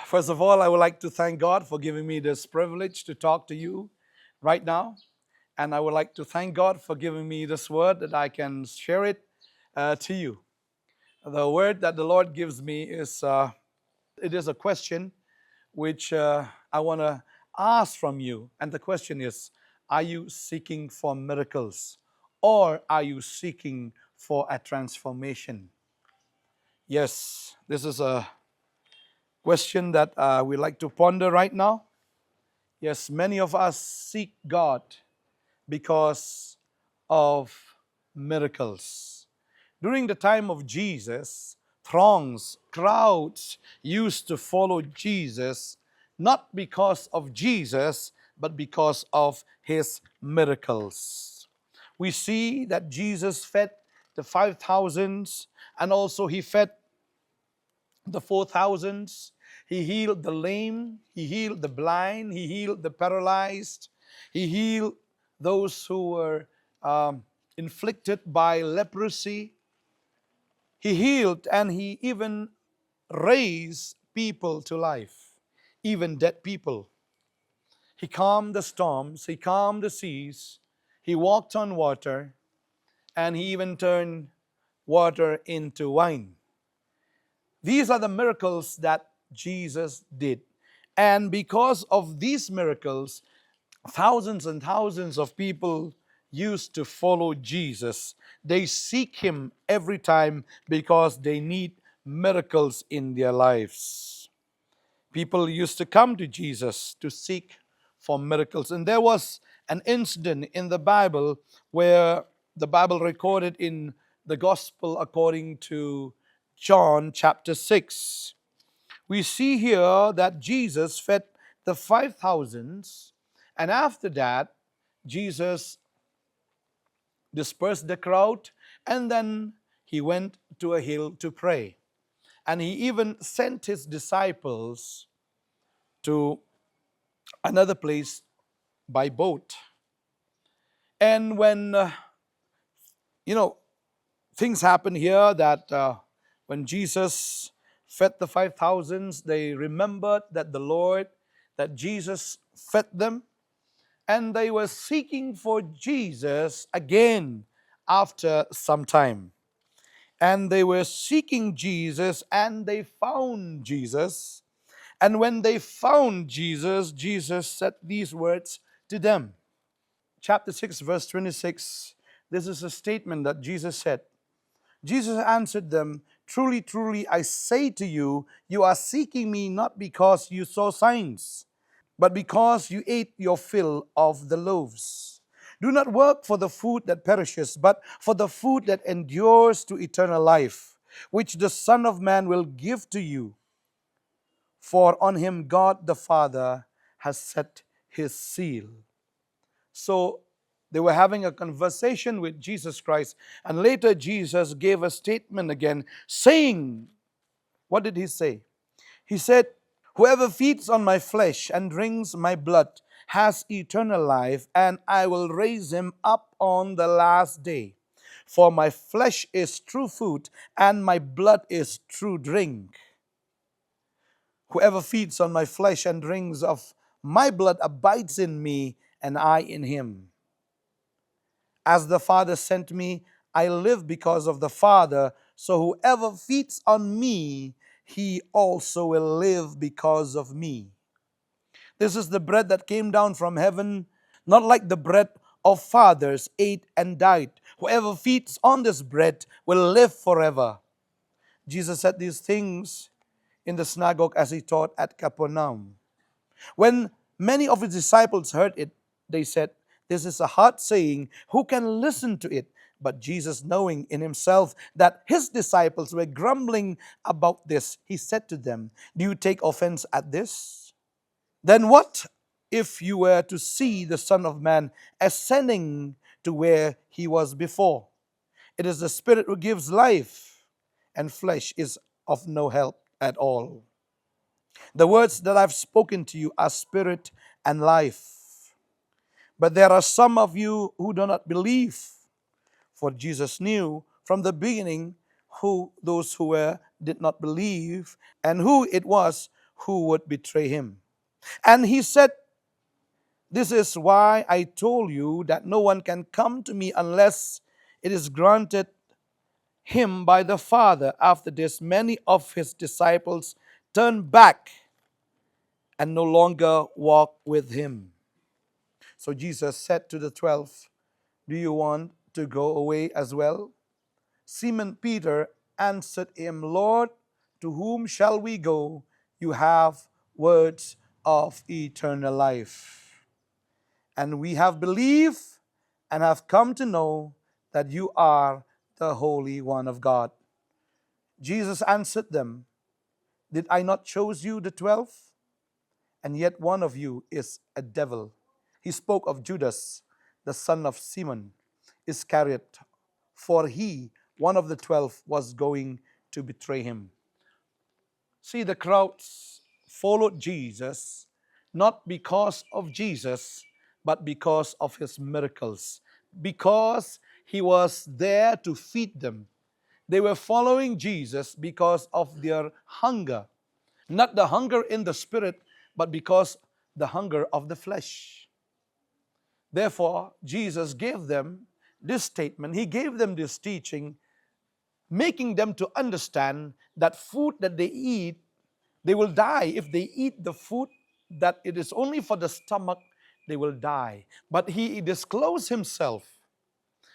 First of all, I would like to thank God for giving me this privilege to talk to you right now. And I would like to thank God for giving me this word that I can share it to you. The word that the Lord gives me is it is a question which I want to ask from you. And the question is, are you seeking for miracles or are you seeking for a transformation? Yes, this is a question that we like to ponder right now. Yes, many of us seek God because of miracles. During the time of Jesus, throngs, crowds used to follow Jesus not because of Jesus, but because of his miracles. We see that Jesus fed the 5,000s and also he fed the 4,000s. He healed the lame, he healed the blind, he healed the paralyzed, he healed those who were inflicted by leprosy. He healed and he even raised people to life, even dead people. He calmed the storms, he calmed the seas, he walked on water, and he even turned water into wine. These are the miracles that Jesus did. And because of these miracles, thousands and thousands of people used to follow Jesus. They seek him every time because they need miracles in their lives. People used to come to Jesus to seek for miracles. And there was an incident in the Bible where the Bible recorded in the Gospel according to John chapter 6. We see here that Jesus fed the 5,000s, and after that, Jesus dispersed the crowd, and then he went to a hill to pray. And he even sent his disciples to another place by boat. And when, you know, things happen here that when Jesus fed the 5,000s, they remembered that the Lord, that Jesus fed them, and they were seeking for Jesus again after some time. And they were seeking Jesus and they found Jesus. And when they found Jesus, Jesus said these words to them. Chapter 6, verse 26, this is a statement that Jesus said. Jesus answered them, "Truly, truly, I say to you, you are seeking me not because you saw signs, but because you ate your fill of the loaves. Do not work for the food that perishes, but for the food that endures to eternal life, which the Son of Man will give to you. For on him God the Father has set his seal." So they were having a conversation with Jesus Christ, and later Jesus gave a statement again, saying, what did he say? He said, "Whoever feeds on my flesh and drinks my blood has eternal life, and I will raise him up on the last day. For my flesh is true food, and my blood is true drink. Whoever feeds on my flesh and drinks of my blood abides in me, and I in him. As the Father sent me, I live because of the Father. So whoever feeds on me, he also will live because of me. This is the bread that came down from heaven, not like the bread of fathers ate and died. Whoever feeds on this bread will live forever." Jesus said these things in the synagogue as he taught at Capernaum. When many of his disciples heard it, they said, "This is a hard saying. Who can listen to it?" But Jesus, knowing in himself that his disciples were grumbling about this, he said to them, "Do you take offense at this? Then what if you were to see the Son of Man ascending to where he was before? It is the Spirit who gives life, and flesh is of no help at all. The words that I've spoken to you are spirit and life. But there are some of you who do not believe." For Jesus knew from the beginning who those who did not believe and who it was who would betray him. And he said, "This is why I told you that no one can come to me unless it is granted him by the Father." After this, many of his disciples turned back and no longer walked with him. So Jesus said to the 12, "Do you want to go away as well?" Simon Peter answered him, "Lord, to whom shall we go? You have words of eternal life. And we have believed and have come to know that you are the Holy One of God." Jesus answered them, "Did I not choose you, the 12? And yet one of you is a devil." He spoke of Judas, the son of Simon Iscariot, for he, one of the 12, was going to betray him. See, the crowds followed Jesus not because of Jesus, but because of his miracles, because he was there to feed them. They were following Jesus because of their hunger, not the hunger in the spirit, but because the hunger of the flesh. Therefore, Jesus gave them this statement. He gave them this teaching, making them to understand that food that they eat, they will die. If they eat the food that it is only for the stomach, they will die. But he disclosed himself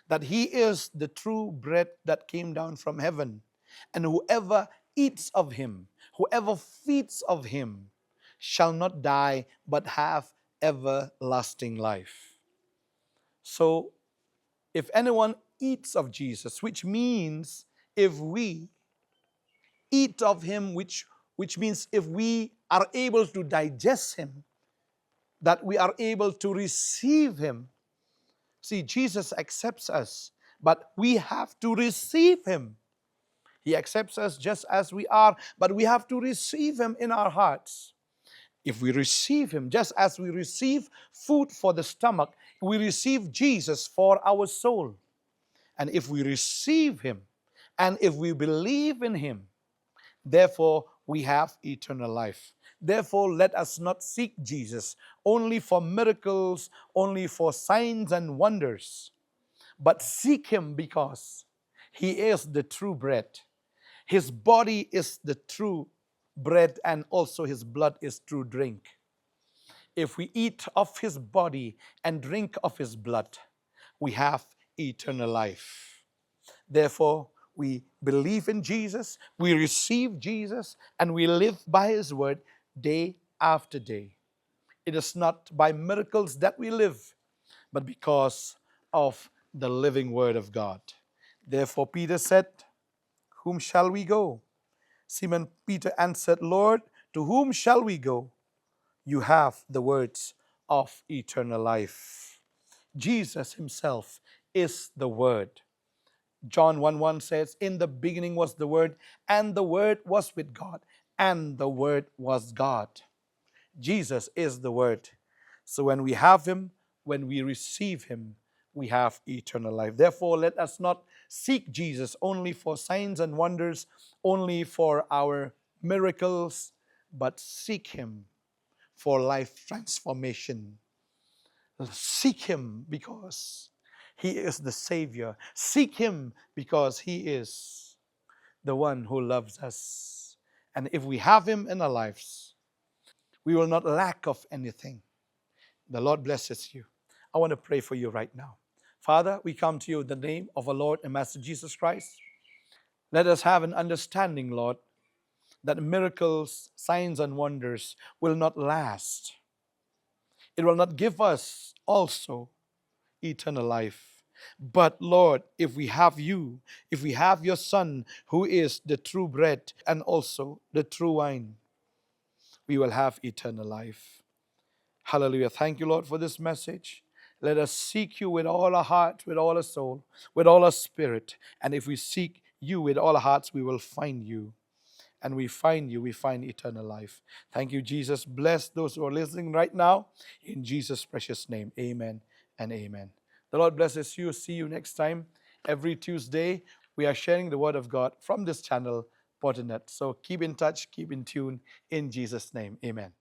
that he is the true bread that came down from heaven. And whoever eats of him, whoever feeds of him, shall not die but have everlasting life. So, if anyone eats of Jesus, which means if we eat of him, which means if we are able to digest him, that we are able to receive him. See, Jesus accepts us, but we have to receive him. He accepts us just as we are, but we have to receive him in our hearts. If we receive him, just as we receive food for the stomach, we receive Jesus for our soul. And if we receive him, and if we believe in him, therefore we have eternal life. Therefore, let us not seek Jesus only for miracles, only for signs and wonders, but seek him because he is the true bread. His body is the true bread, and also his blood is true drink. If we eat of his body and drink of his blood, we have eternal life. Therefore, we believe in Jesus, we receive Jesus, and we live by his word day after day. It is not by miracles that we live, but because of the living word of God. Therefore, Peter said, "Whom shall we go?" Simon Peter answered, "Lord, to whom shall we go? You have the words of eternal life." Jesus himself is the word. John 1:1 says, "In the beginning was the Word, and the Word was with God, and the Word was God." Jesus is the Word. So when we have him, when we receive him, we have eternal life. Therefore, let us not seek Jesus only for signs and wonders, only for our miracles, but seek him for life transformation. Seek him because he is the Savior. Seek him because he is the one who loves us. And if we have him in our lives, we will not lack of anything. The Lord blesses you. I want to pray for you right now. Father, we come to you in the name of our Lord and Master Jesus Christ. Let us have an understanding, Lord, that miracles, signs, and wonders will not last. It will not give us also eternal life. But Lord, if we have you, if we have your Son, who is the true bread and also the true wine, we will have eternal life. Hallelujah. Thank you, Lord, for this message. Let us seek you with all our heart, with all our soul, with all our spirit. And if we seek you with all our hearts, we will find you. And we find you, we find eternal life. Thank you, Jesus. Bless those who are listening right now. In Jesus' precious name, amen and amen. The Lord blesses you. See you next time. Every Tuesday, we are sharing the Word of God from this channel, Potternet. So keep in touch, keep in tune. In Jesus' name, amen.